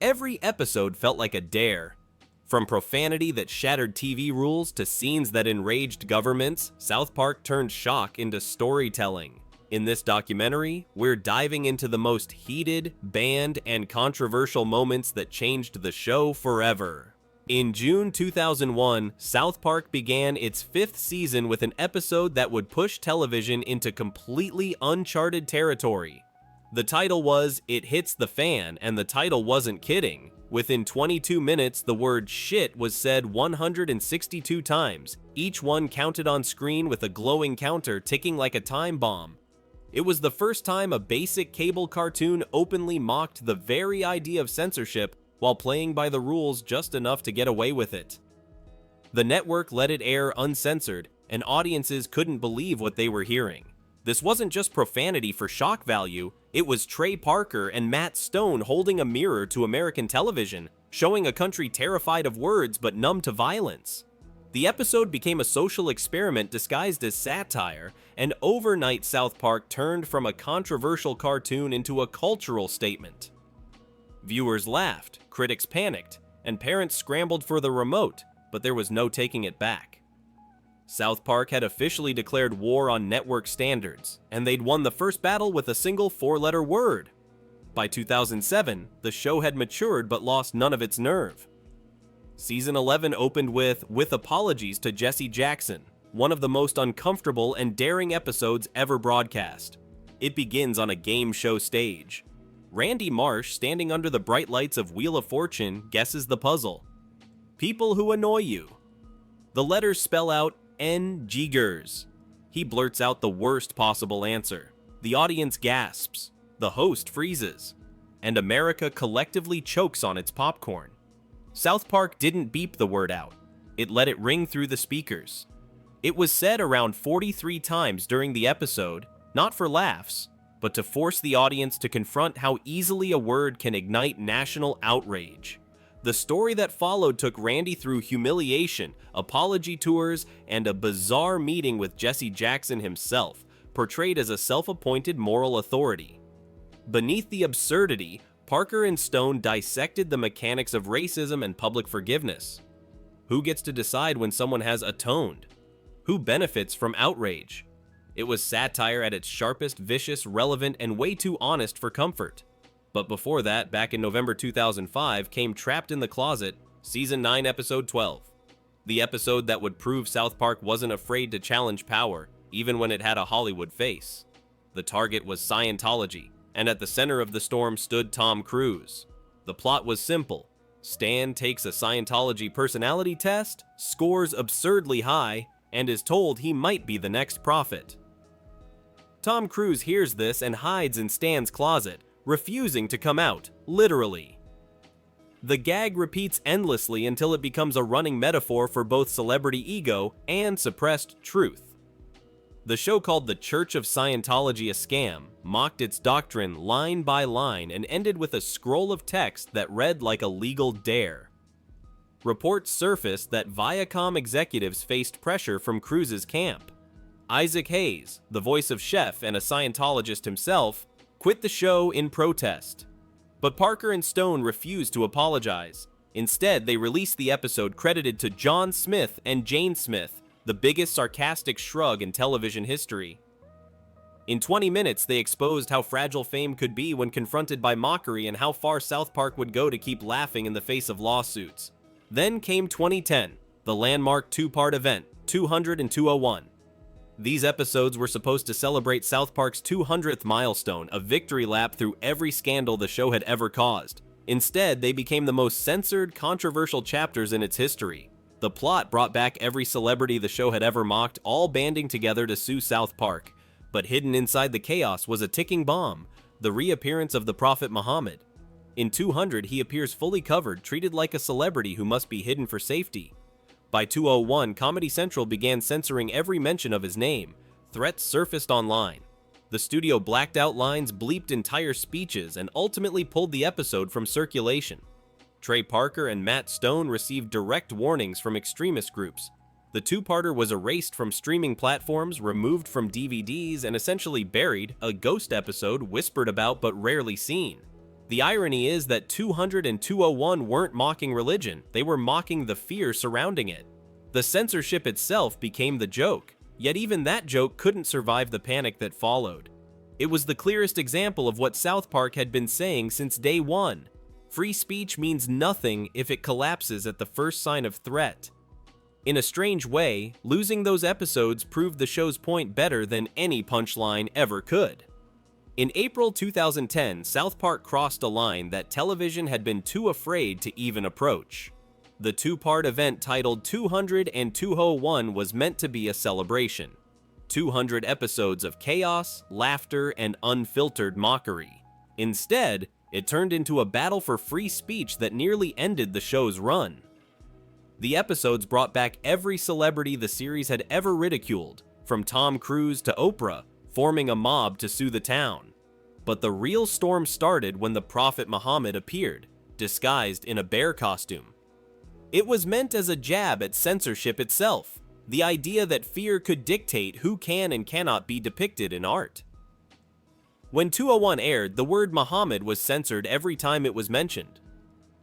Every episode felt like a dare. From profanity that shattered TV rules to scenes that enraged governments, South Park turned shock into storytelling. In this documentary, we're diving into the most heated, banned, and controversial moments that changed the show forever. In June 2001, South Park began its 5th season with an episode that would push television into completely uncharted territory. The title was "It Hits the Fan," and the title wasn't kidding. Within 22 minutes, the word "shit" was said 162 times, each one counted on screen with a glowing counter ticking like a time bomb. It was the first time a basic cable cartoon openly mocked the very idea of censorship while playing by the rules just enough to get away with it. The network let it air uncensored, and audiences couldn't believe what they were hearing. This wasn't just profanity for shock value, it was Trey Parker and Matt Stone holding a mirror to American television, showing a country terrified of words but numb to violence. The episode became a social experiment disguised as satire, and overnight South Park turned from a controversial cartoon into a cultural statement. Viewers laughed, critics panicked, and parents scrambled for the remote, but there was no taking it back. South Park had officially declared war on network standards, and they'd won the first battle with a single 4-letter word. By 2007, the show had matured but lost none of its nerve. Season 11 opened with apologies to Jesse Jackson, one of the most uncomfortable and daring episodes ever broadcast. It begins on a game show stage. Randy Marsh, standing under the bright lights of Wheel of Fortune, guesses the puzzle. People who annoy you. The letters spell out N-Jiggers. He blurts out the worst possible answer. The audience gasps. The host freezes. And America collectively chokes on its popcorn. South Park didn't beep the word out. It let it ring through the speakers. It was said around 43 times during the episode, not for laughs, but to force the audience to confront how easily a word can ignite national outrage. The story that followed took Randy through humiliation, apology tours, and a bizarre meeting with Jesse Jackson himself, portrayed as a self-appointed moral authority. Beneath the absurdity, Parker and Stone dissected the mechanics of racism and public forgiveness. Who gets to decide when someone has atoned? Who benefits from outrage? It was satire at its sharpest, vicious, relevant, and way too honest for comfort. But before that, back in November 2005, came Trapped in the Closet, Season 9, Episode 12. The episode that would prove South Park wasn't afraid to challenge power, even when it had a Hollywood face. The target was Scientology, and at the center of the storm stood Tom Cruise. The plot was simple. Stan takes a Scientology personality test, scores absurdly high, and is told he might be the next prophet. Tom Cruise hears this and hides in Stan's closet, refusing to come out, literally. The gag repeats endlessly until it becomes a running metaphor for both celebrity ego and suppressed truth. The show, called The Church of Scientology a Scam, mocked its doctrine line by line and ended with a scroll of text that read like a legal dare. Reports surfaced that Viacom executives faced pressure from Cruise's camp. Isaac Hayes, the voice of Chef and a Scientologist himself, quit the show in protest. But Parker and Stone refused to apologize. Instead, they released the episode credited to John Smith and Jane Smith, the biggest sarcastic shrug in television history. In 20 minutes, they exposed how fragile fame could be when confronted by mockery and how far South Park would go to keep laughing in the face of lawsuits. Then came 2010, the landmark 2-part event, 200 and 201. These episodes were supposed to celebrate South Park's 200th milestone, a victory lap through every scandal the show had ever caused. Instead, they became the most censored, controversial chapters in its history. The plot brought back every celebrity the show had ever mocked, all banding together to sue South Park. But hidden inside the chaos was a ticking bomb, the reappearance of the Prophet Muhammad. In 200, he appears fully covered, treated like a celebrity who must be hidden for safety. By 201, Comedy Central began censoring every mention of his name. Threats surfaced online. The studio blacked out lines, bleeped entire speeches, and ultimately pulled the episode from circulation. Trey Parker and Matt Stone received direct warnings from extremist groups. The 2-parter was erased from streaming platforms, removed from DVDs, and essentially buried, a ghost episode whispered about but rarely seen. The irony is that 200 and 201 weren't mocking religion, they were mocking the fear surrounding it. The censorship itself became the joke, yet even that joke couldn't survive the panic that followed. It was the clearest example of what South Park had been saying since day one. Free speech means nothing if it collapses at the first sign of threat. In a strange way, losing those episodes proved the show's point better than any punchline ever could. In April 2010, South Park crossed a line that television had been too afraid to even approach. The two-part event titled 200 and 201 was meant to be a celebration. 200 episodes of chaos, laughter, and unfiltered mockery. Instead, it turned into a battle for free speech that nearly ended the show's run. The episodes brought back every celebrity the series had ever ridiculed, from Tom Cruise to Oprah, forming a mob to sue the town. But the real storm started when the Prophet Muhammad appeared, disguised in a bear costume. It was meant as a jab at censorship itself, the idea that fear could dictate who can and cannot be depicted in art. When 201 aired, the word Muhammad was censored every time it was mentioned.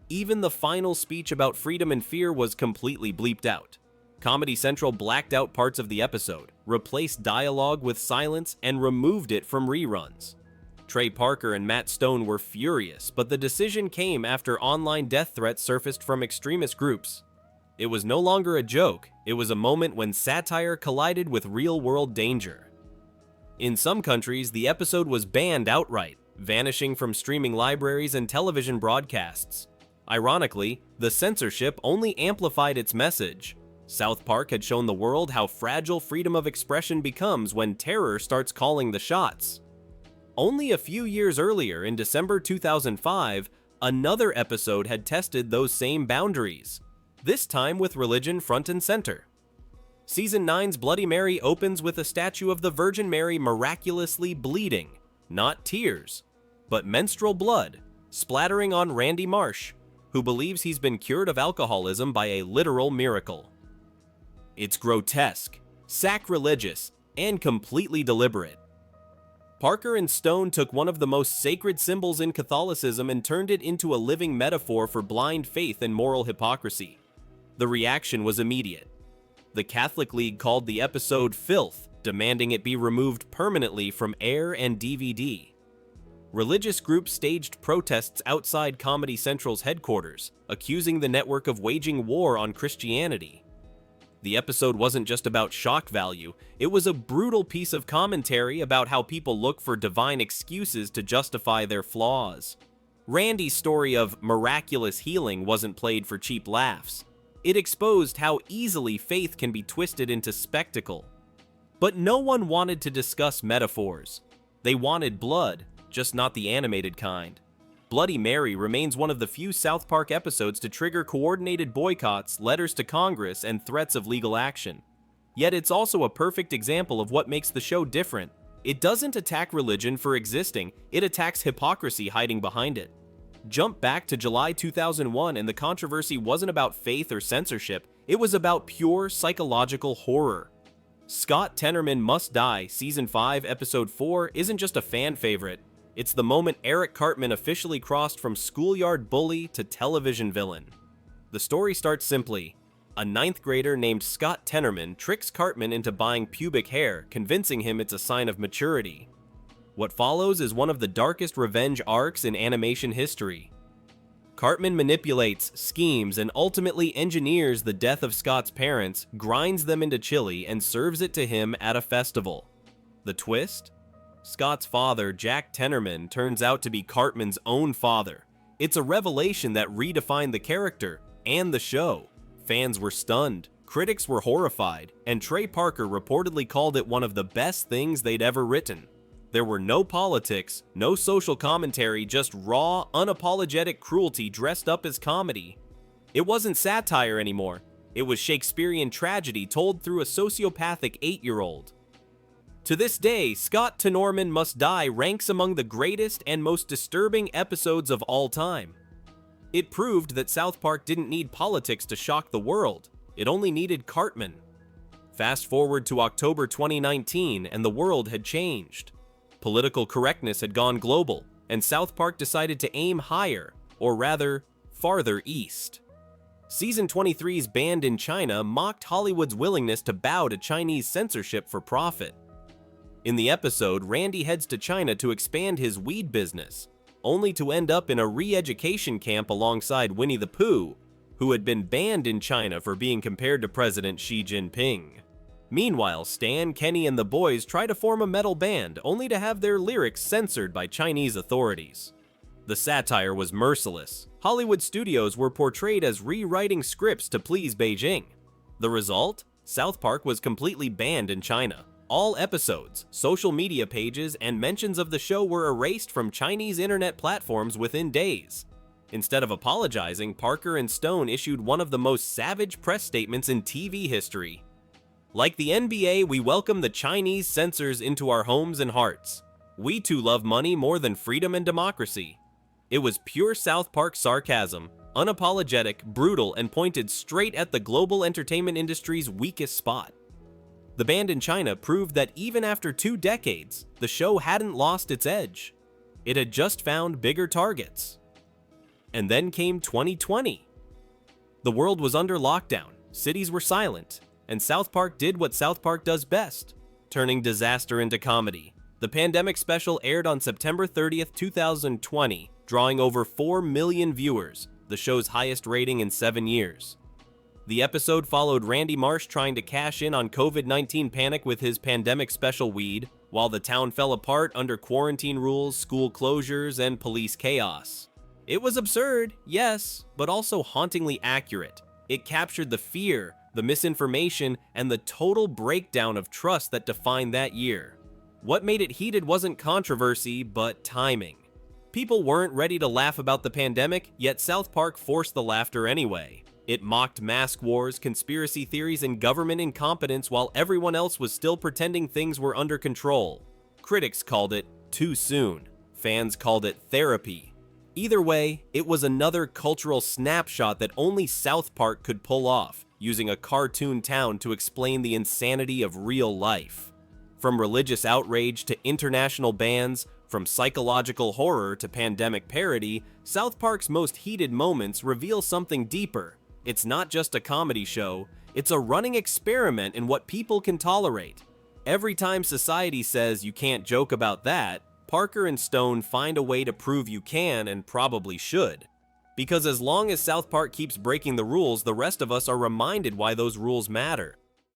Even the final speech about freedom and fear was completely bleeped out. Comedy Central blacked out parts of the episode, replaced dialogue with silence, and removed it from reruns. Trey Parker and Matt Stone were furious, but the decision came after online death threats surfaced from extremist groups. It was no longer a joke, it was a moment when satire collided with real-world danger. In some countries, the episode was banned outright, vanishing from streaming libraries and television broadcasts. Ironically, the censorship only amplified its message. South Park had shown the world how fragile freedom of expression becomes when terror starts calling the shots. Only a few years earlier, in December 2005, another episode had tested those same boundaries, this time with religion front and center. Season 9's Bloody Mary opens with a statue of the Virgin Mary miraculously bleeding, not tears, but menstrual blood, splattering on Randy Marsh, who believes he's been cured of alcoholism by a literal miracle. It's grotesque, sacrilegious, and completely deliberate. Parker and Stone took one of the most sacred symbols in Catholicism and turned it into a living metaphor for blind faith and moral hypocrisy. The reaction was immediate. The Catholic League called the episode filth, demanding it be removed permanently from air and DVD. Religious groups staged protests outside Comedy Central's headquarters, accusing the network of waging war on Christianity. The episode wasn't just about shock value, it was a brutal piece of commentary about how people look for divine excuses to justify their flaws. Randy's story of miraculous healing wasn't played for cheap laughs. It exposed how easily faith can be twisted into spectacle. But no one wanted to discuss metaphors. They wanted blood, just not the animated kind. Bloody Mary remains one of the few South Park episodes to trigger coordinated boycotts, letters to Congress, and threats of legal action. Yet it's also a perfect example of what makes the show different. It doesn't attack religion for existing, it attacks hypocrisy hiding behind it. Jump back to July 2001 and the controversy wasn't about faith or censorship, it was about pure psychological horror. Scott Tenorman Must Die Season 5 Episode 4 isn't just a fan favorite. It's the moment Eric Cartman officially crossed from schoolyard bully to television villain. The story starts simply. A 9th grader named Scott Tenorman tricks Cartman into buying pubic hair, convincing him it's a sign of maturity. What follows is one of the darkest revenge arcs in animation history. Cartman manipulates, schemes, and ultimately engineers the death of Scott's parents, grinds them into chili, and serves it to him at a festival. The twist? Scott's father, Jack Tenorman, turns out to be Cartman's own father. It's a revelation that redefined the character and the show. Fans were stunned, critics were horrified, and Trey Parker reportedly called it one of the best things they'd ever written. There were no politics, no social commentary, just raw, unapologetic cruelty dressed up as comedy. It wasn't satire anymore. It was Shakespearean tragedy told through a sociopathic 8-year-old. To this day, Scott Tenorman Must Die ranks among the greatest and most disturbing episodes of all time. It proved that South Park didn't need politics to shock the world, it only needed Cartman. Fast forward to October 2019 and the world had changed. Political correctness had gone global, and South Park decided to aim higher, or rather, farther east. Season 23's Banned in China mocked Hollywood's willingness to bow to Chinese censorship for profit. In the episode, Randy heads to China to expand his weed business, only to end up in a re-education camp alongside Winnie the Pooh, who had been banned in China for being compared to President Xi Jinping. Meanwhile, Stan, Kenny, and the boys try to form a metal band, only to have their lyrics censored by Chinese authorities. The satire was merciless. Hollywood studios were portrayed as rewriting scripts to please Beijing. The result? South Park was completely banned in China. All episodes, social media pages, and mentions of the show were erased from Chinese internet platforms within days. Instead of apologizing, Parker and Stone issued one of the most savage press statements in TV history. Like the NBA, we welcome the Chinese censors into our homes and hearts. We too love money more than freedom and democracy. It was pure South Park sarcasm, unapologetic, brutal, and pointed straight at the global entertainment industry's weakest spot. The Banned in China proved that even after 2 decades, the show hadn't lost its edge. It had just found bigger targets. And then came 2020. The world was under lockdown, cities were silent, and South Park did what South Park does best, turning disaster into comedy. The pandemic special aired on September 30th, 2020, drawing over 4 million viewers, the show's highest rating in 7 years. The episode followed Randy Marsh trying to cash in on COVID-19 panic with his pandemic special weed, while the town fell apart under quarantine rules, school closures, and police chaos. It was absurd, yes, but also hauntingly accurate. It captured the fear, the misinformation, and the total breakdown of trust that defined that year. What made it heated wasn't controversy, but timing. People weren't ready to laugh about the pandemic, yet South Park forced the laughter anyway. It mocked mask wars, conspiracy theories, and government incompetence while everyone else was still pretending things were under control. Critics called it too soon. Fans called it therapy. Either way, it was another cultural snapshot that only South Park could pull off, using a cartoon town to explain the insanity of real life. From religious outrage to international bans, from psychological horror to pandemic parody, South Park's most heated moments reveal something deeper. It's not just a comedy show, it's a running experiment in what people can tolerate. Every time society says you can't joke about that, Parker and Stone find a way to prove you can and probably should. Because as long as South Park keeps breaking the rules, the rest of us are reminded why those rules matter.